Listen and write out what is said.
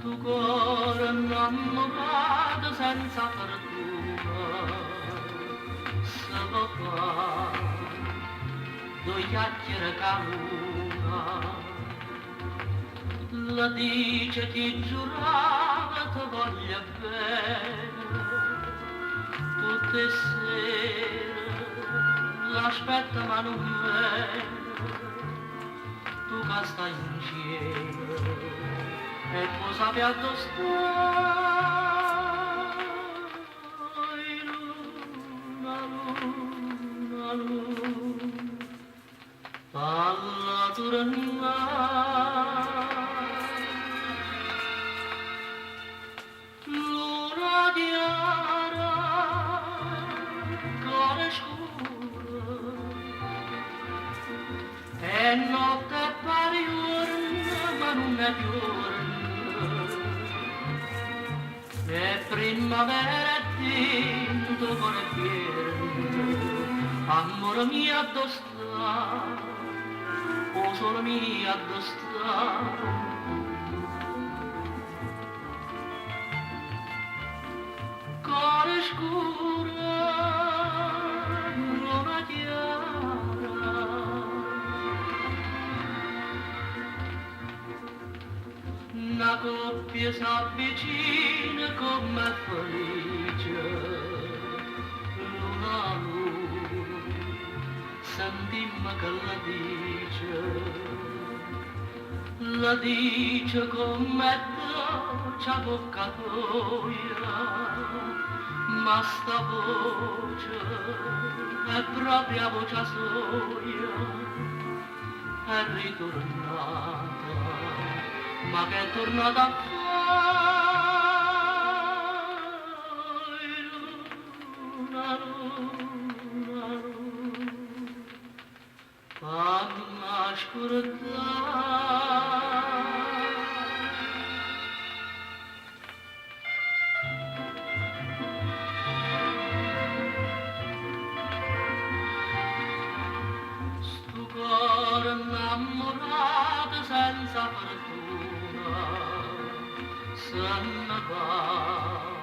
Tu cuore innamorato senza fortuna, se lo fa, due chiacchiere caluna, la dice ti giurava ti voglia bene, tutte sere l'aspetta ma non viene, tu che stai in cielo e poi sapi addosso luna, luna, luna, alla tornare. Luna chiara, cuore scuro, è notte pari giorno, ma non è giorno, è primavera e tinto cuore pieno, amore mio addosta, o solo mio addosta. Cuore scuro, luna chiara, una coppia s'avvicina come felice, luna luna, sentimmo che la dice come dolce avvocatoia, ma sta voce è propria voce soia, è ritornata, ma che è tornata a fare luna, luna, luna, fammi scordare. Innamorato senza fortuna se ne va.